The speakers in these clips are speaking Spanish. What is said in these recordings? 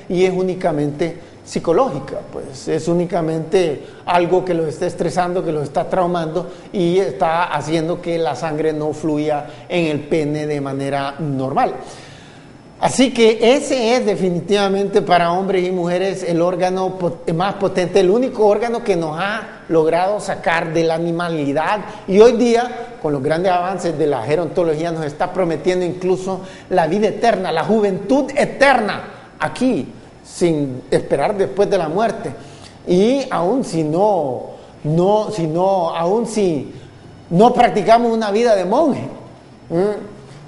y es únicamente psicológica, pues es únicamente algo que los está estresando, que los está traumando y está haciendo que la sangre no fluya en el pene de manera normal. Así que ese es definitivamente para hombres y mujeres el órgano más potente, el único órgano que nos ha logrado sacar de la animalidad y hoy día, con los grandes avances de la gerontología, nos está prometiendo incluso la vida eterna, la juventud eterna, aquí, sin esperar después de la muerte. Y aún si no practicamos una vida de monje,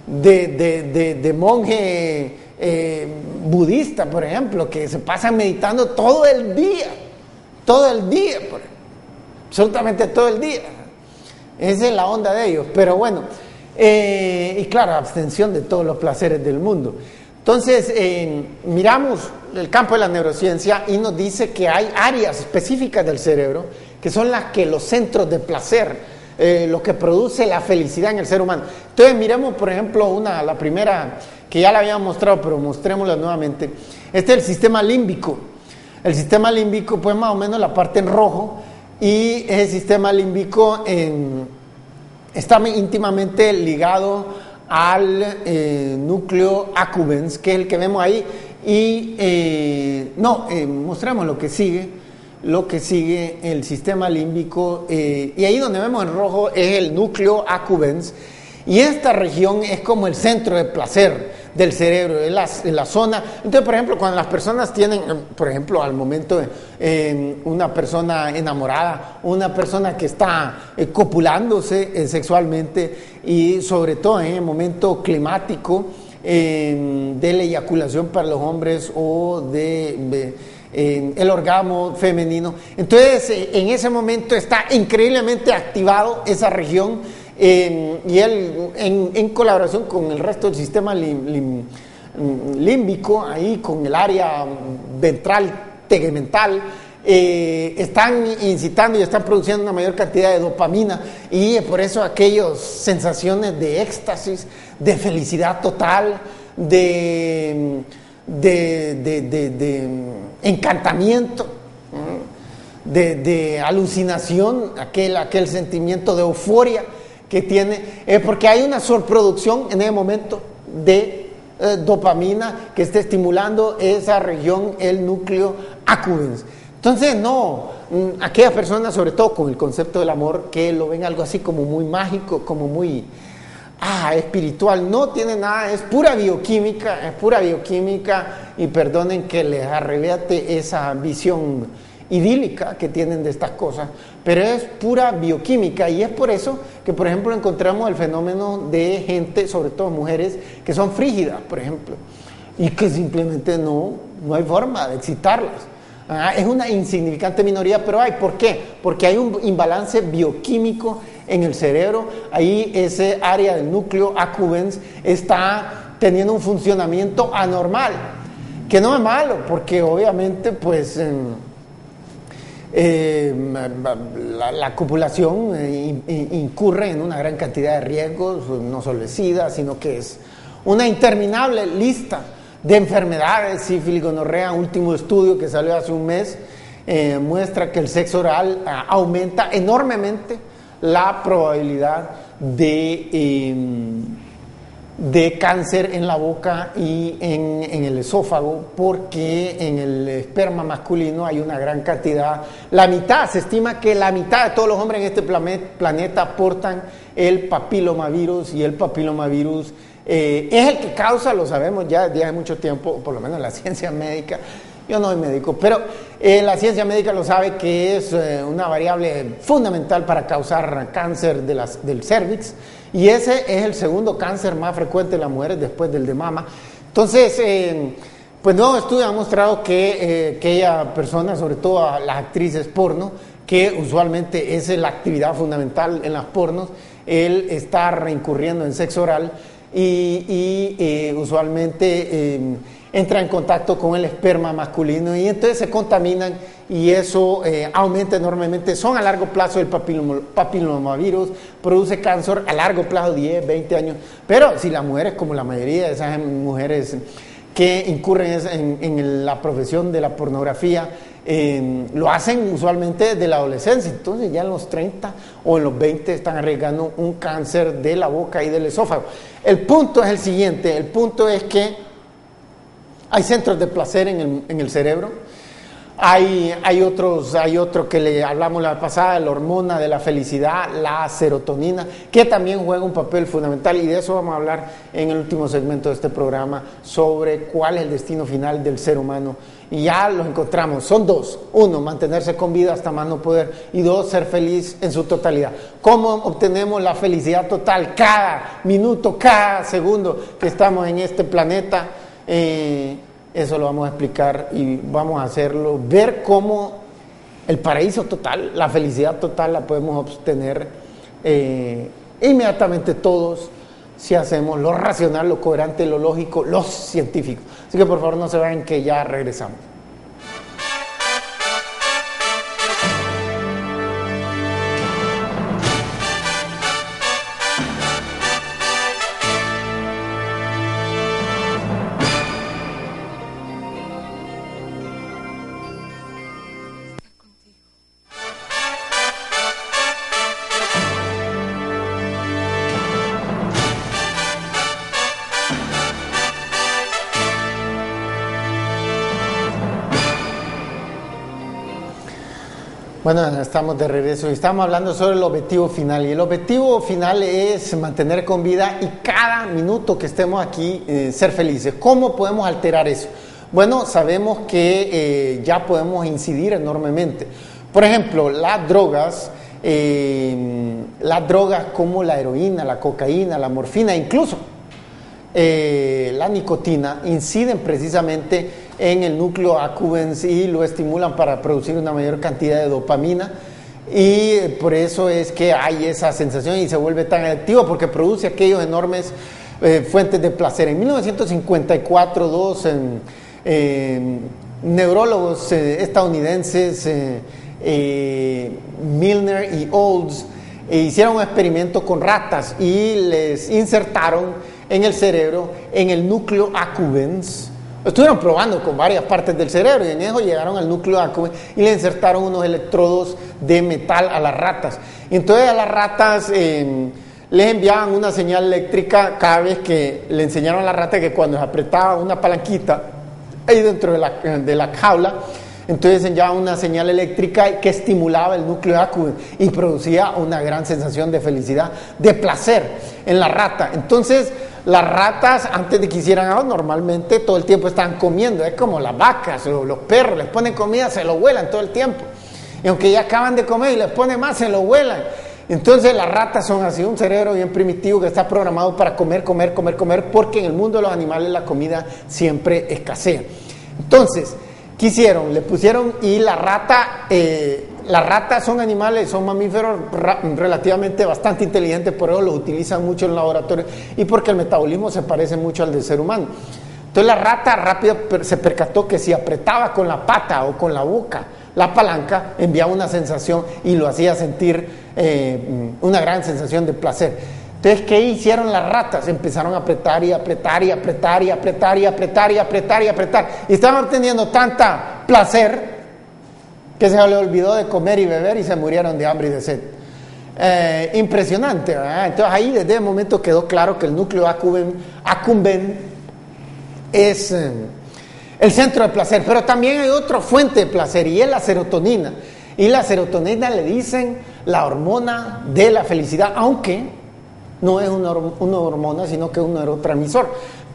de monje budista, por ejemplo, que se pasan meditando todo el día, absolutamente todo el día. Esa es la onda de ellos, pero bueno, y claro, abstención de todos los placeres del mundo. Entonces, miramos el campo de la neurociencia y nos dice que hay áreas específicas del cerebro que son los centros de placer, lo que produce la felicidad en el ser humano. Entonces, miremos, por ejemplo, la primera que ya la habíamos mostrado, pero mostrémosla nuevamente. Este es el sistema límbico. El sistema límbico, pues más o menos la parte en rojo, y ese sistema límbico está íntimamente ligado al núcleo accumbens, que es el que vemos ahí, y mostramos lo que sigue, el sistema límbico, y ahí donde vemos en rojo es el núcleo accumbens, y esta región es como el centro de placer del cerebro, es la zona. Entonces, por ejemplo, cuando las personas tienen, por ejemplo, al momento de una persona enamorada, una persona que está copulándose sexualmente y sobre todo en el momento climático de la eyaculación para los hombres o el orgasmo femenino, entonces en ese momento está increíblemente activado esa región. Y él en colaboración con el resto del sistema límbico, ahí con el área ventral tegmental, están incitando y están produciendo una mayor cantidad de dopamina y por eso aquellas sensaciones de éxtasis, de felicidad total, de encantamiento, de alucinación, aquel sentimiento de euforia que tiene, porque hay una sobreproducción en ese momento de dopamina que está estimulando esa región, el núcleo accumbens. Entonces, aquellas personas, sobre todo con el concepto del amor, que lo ven algo así como muy mágico, como muy espiritual, no tiene nada, es pura bioquímica, y perdonen que les arrebate esa visión idílica que tienen de estas cosas, pero es pura bioquímica y es por eso que, por ejemplo, encontramos el fenómeno de gente, sobre todo mujeres, que son frígidas, por ejemplo, y que simplemente no hay forma de excitarlas. Es una insignificante minoría, pero ¿por qué? Porque hay un imbalance bioquímico en el cerebro. Ahí ese área del núcleo accumbens está teniendo un funcionamiento anormal, que no es malo, porque obviamente pues la copulación incurre en una gran cantidad de riesgos, no solo de SIDA, sino que es una interminable lista de enfermedades, sífilis, gonorrea. Último estudio que salió hace un mes muestra que el sexo oral aumenta enormemente la probabilidad de cáncer en la boca y en el esófago, porque en el esperma masculino hay una gran cantidad, se estima que la mitad de todos los hombres en este planeta portan el papilomavirus, y el papilomavirus es el que causa, lo sabemos ya desde hace mucho tiempo, por lo menos la ciencia médica. Yo no soy médico, pero la ciencia médica lo sabe, que es una variable fundamental para causar cáncer del cervix, y ese es el segundo cáncer más frecuente en las mujeres después del de mama. Entonces, pues nuevos estudios han mostrado que aquella persona, sobre todo a las actrices porno, que usualmente esa es la actividad fundamental en las pornos, el estar incurriendo en sexo oral y usualmente entra en contacto con el esperma masculino y entonces se contaminan y eso aumenta enormemente. Son a largo plazo el papilomavirus, produce cáncer a largo plazo, 10, 20 años, pero si las mujeres, como la mayoría de esas mujeres que incurren en la profesión de la pornografía, lo hacen usualmente desde la adolescencia. Entonces ya en los 30 o en los 20 están arriesgando un cáncer de la boca y del esófago. El punto es el siguiente, el punto es que hay centros de placer en el cerebro. Hay otro que le hablamos la vez pasada, la hormona de la felicidad, la serotonina, que también juega un papel fundamental, y de eso vamos a hablar en el último segmento de este programa, sobre cuál es el destino final del ser humano. Y ya lo encontramos, son dos: uno, mantenerse con vida hasta más no poder, y dos, ser feliz en su totalidad. ¿Cómo obtenemos la felicidad total cada minuto, cada segundo que estamos en este planeta? Eso lo vamos a explicar y vamos a hacerlo, ver cómo el paraíso total, la felicidad total la podemos obtener inmediatamente todos, si hacemos lo racional, lo coherente, lo lógico, lo científico. Así que por favor no se vayan, que ya regresamos. Bueno, estamos de regreso y estamos hablando sobre el objetivo final. Y el objetivo final es mantener con vida y cada minuto que estemos aquí ser felices. ¿Cómo podemos alterar eso? Bueno, sabemos que ya podemos incidir enormemente. Por ejemplo, las drogas como la heroína, la cocaína, la morfina, incluso la nicotina, inciden precisamente en el núcleo accumbens y lo estimulan para producir una mayor cantidad de dopamina, y por eso es que hay esa sensación y se vuelve tan adictivo, porque produce aquellos enormes fuentes de placer. En 1954, dos neurólogos estadounidenses, Milner y Olds, hicieron un experimento con ratas y les insertaron en el cerebro, en el núcleo accumbens. Estuvieron probando con varias partes del cerebro y en eso llegaron al núcleo accumbens y le insertaron unos electrodos de metal a las ratas. Entonces a las ratas les enviaban una señal eléctrica cada vez que le enseñaron a la rata que cuando se apretaba una palanquita ahí dentro de la jaula, entonces enviaban una señal eléctrica que estimulaba el núcleo accumbens y producía una gran sensación de felicidad, de placer en la rata. Entonces las ratas, antes de que hicieran algo, normalmente todo el tiempo estaban comiendo. Es como las vacas, los perros, les ponen comida, se lo huelan todo el tiempo. Y aunque ya acaban de comer y les ponen más, se lo huelan. Entonces las ratas son así, un cerebro bien primitivo que está programado para comer, porque en el mundo de los animales la comida siempre escasea. Entonces, ¿qué hicieron? Le pusieron, y las ratas son animales, son mamíferos relativamente bastante inteligentes, por eso los utilizan mucho en el laboratorio y porque el metabolismo se parece mucho al del ser humano. Entonces la rata rápido se percató que si apretaba con la pata o con la boca la palanca, enviaba una sensación y lo hacía sentir una gran sensación de placer. Entonces, ¿qué hicieron las ratas? Empezaron a apretar y apretar y apretar y apretar y apretar y apretar y apretar. Y estaban obteniendo tanta placer que se les olvidó de comer y beber y se murieron de hambre y de sed. Impresionante, ¿verdad? Entonces ahí desde el momento quedó claro que el núcleo accumbens es el centro de placer. Pero también hay otra fuente de placer y es la serotonina. Y la serotonina le dicen la hormona de la felicidad, aunque no es una hormona, sino que es un neurotransmisor.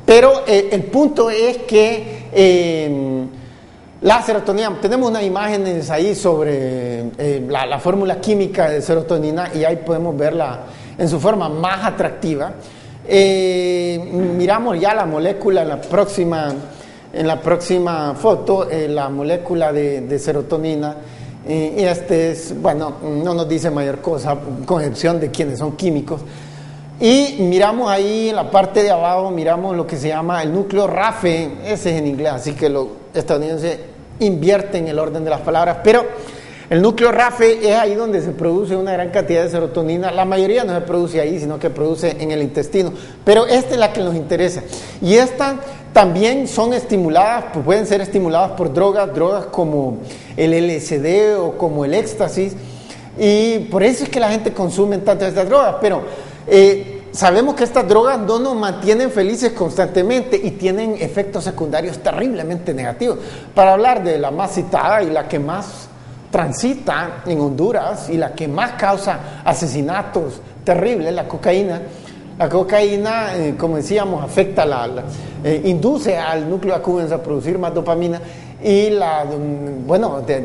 Pero el punto es que la serotonina, tenemos unas imágenes ahí sobre la fórmula química de serotonina y ahí podemos verla en su forma más atractiva. Miramos ya la molécula en la próxima foto, la molécula de serotonina. Y bueno, no nos dice mayor cosa, con excepción de quienes son químicos. Y miramos ahí en la parte de abajo, miramos lo que se llama el núcleo RAFE, ese es en inglés, así que los estadounidenses invierten el orden de las palabras, pero El núcleo RAFE es ahí donde se produce una gran cantidad de serotonina. La mayoría no se produce ahí, sino que produce en el intestino. Pero esta es la que nos interesa. Y esta también son estimuladas, pues pueden ser estimuladas por drogas como el LSD o como el éxtasis. Y por eso es que la gente consume tanto estas drogas. Pero sabemos que estas drogas no nos mantienen felices constantemente y tienen efectos secundarios terriblemente negativos. Para hablar de la más citada y la que más transita en Honduras y la que más causa asesinatos terribles, la cocaína. La cocaína, como decíamos, afecta, induce al núcleo accumbens a producir más dopamina y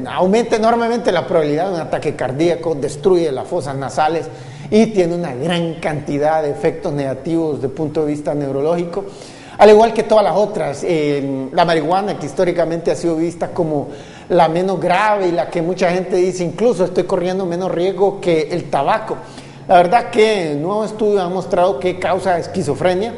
aumenta enormemente la probabilidad de un ataque cardíaco, destruye las fosas nasales y tiene una gran cantidad de efectos negativos desde el punto de vista neurológico, al igual que todas las otras. La marihuana, que históricamente ha sido vista como la menos grave y la que mucha gente dice, incluso estoy corriendo menos riesgo que el tabaco. La verdad que nuevos estudios han mostrado que causa esquizofrenia.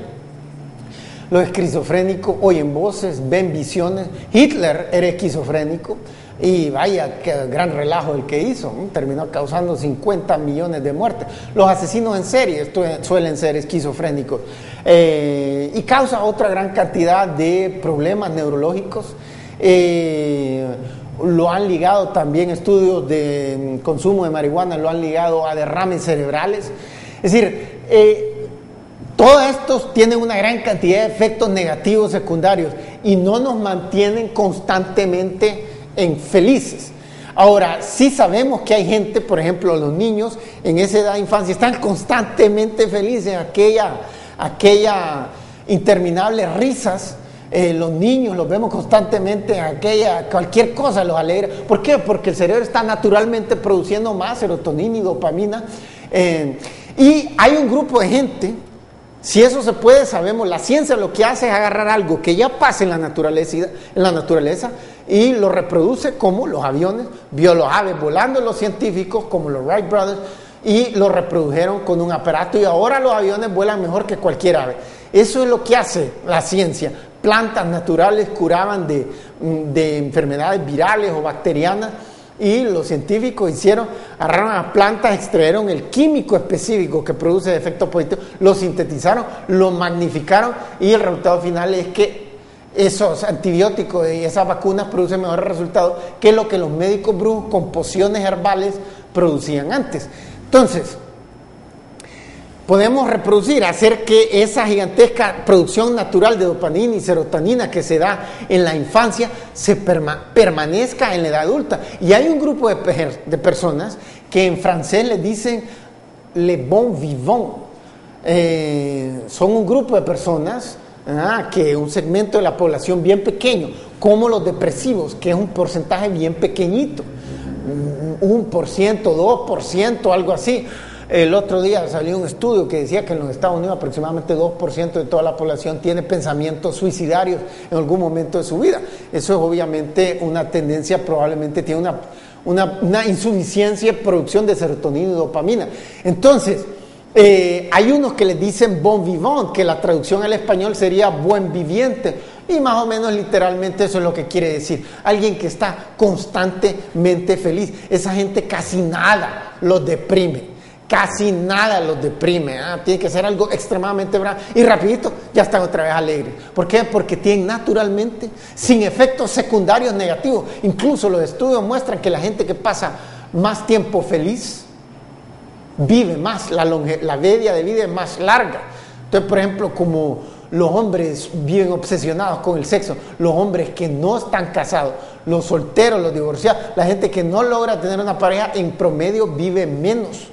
Los esquizofrénicos oyen voces, ven visiones. Hitler era esquizofrénico y vaya que gran relajo el que hizo, ¿no? Terminó causando 50 millones de muertes. Los asesinos en serie suelen ser esquizofrénicos y causa otra gran cantidad de problemas neurológicos. Lo han ligado también, estudios de consumo de marihuana lo han ligado a derrames cerebrales. Es decir, todos estos tienen una gran cantidad de efectos negativos secundarios y no nos mantienen constantemente felices. Ahora, sí sabemos que hay gente, por ejemplo, los niños en esa edad de infancia están constantemente felices, aquella interminables risas. Los niños los vemos constantemente, cualquier cosa los alegra. ¿Por qué? Porque el cerebro está naturalmente produciendo más serotonina y dopamina. Y hay un grupo de gente, si eso se puede, sabemos, la ciencia lo que hace es agarrar algo que ya pasa en la naturaleza y lo reproduce, como los aviones, vio los aves volando, los científicos como los Wright Brothers, y lo reprodujeron con un aparato y ahora los aviones vuelan mejor que cualquier ave. Eso es lo que hace la ciencia. Plantas naturales curaban de enfermedades virales o bacterianas y los científicos agarraron a plantas, extrajeron el químico específico que produce efecto positivo, lo sintetizaron, lo magnificaron y el resultado final es que esos antibióticos y esas vacunas producen mejores resultados que lo que los médicos brujos con pociones herbales producían antes. Entonces, podemos hacer que esa gigantesca producción natural de dopamina y serotonina que se da en la infancia se permanezca en la edad adulta. Y hay un grupo de personas que en francés les dicen les bons vivants. Son un grupo de personas que un segmento de la población bien pequeño, como los depresivos, que es un porcentaje bien pequeñito, 1%, 2%, algo así. El otro día salió un estudio que decía que en los Estados Unidos aproximadamente 2% de toda la población tiene pensamientos suicidarios en algún momento de su vida. Eso es obviamente una tendencia, probablemente tiene una insuficiencia de producción de serotonina y dopamina. Entonces, hay unos que les dicen bon vivant, que la traducción al español sería buen viviente, y más o menos literalmente eso es lo que quiere decir. Alguien que está constantemente feliz. Esa gente casi nada los deprime. Casi nada los deprime, tiene que ser algo extremadamente bravo y rapidito ya están otra vez alegres. ¿Por qué? Porque tienen naturalmente, sin efectos secundarios negativos. Incluso los estudios muestran que la gente que pasa más tiempo feliz vive más, la media de vida es más larga. Entonces, por ejemplo, como los hombres viven obsesionados con el sexo, los hombres que no están casados, los solteros, los divorciados, la gente que no logra tener una pareja en promedio vive menos.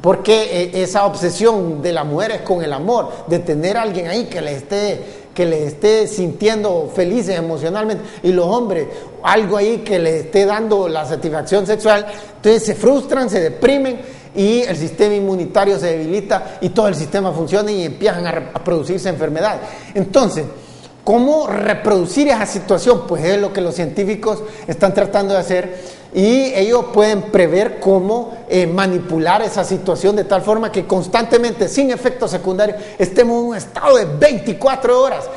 Porque esa obsesión de las mujeres con el amor, de tener a alguien ahí que les esté sintiendo felices emocionalmente, y los hombres algo ahí que les esté dando la satisfacción sexual, entonces se frustran, se deprimen y el sistema inmunitario se debilita y todo el sistema funciona y empiezan a producirse enfermedades. Entonces, ¿cómo reproducir esa situación? Pues es lo que los científicos están tratando de hacer. Y ellos pueden prever cómo manipular esa situación de tal forma que constantemente, sin efectos secundarios, estemos en un estado de 24 horas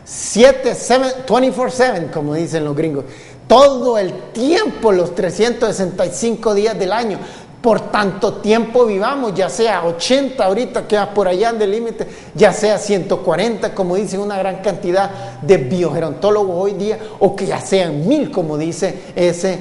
24/7, como dicen los gringos. Todo el tiempo, los 365 días del año. Por tanto tiempo vivamos, ya sea 80 ahorita que va por allá del límite, ya sea 140, como dicen una gran cantidad de biogerontólogos hoy día, o que ya sean 1000, como dice ese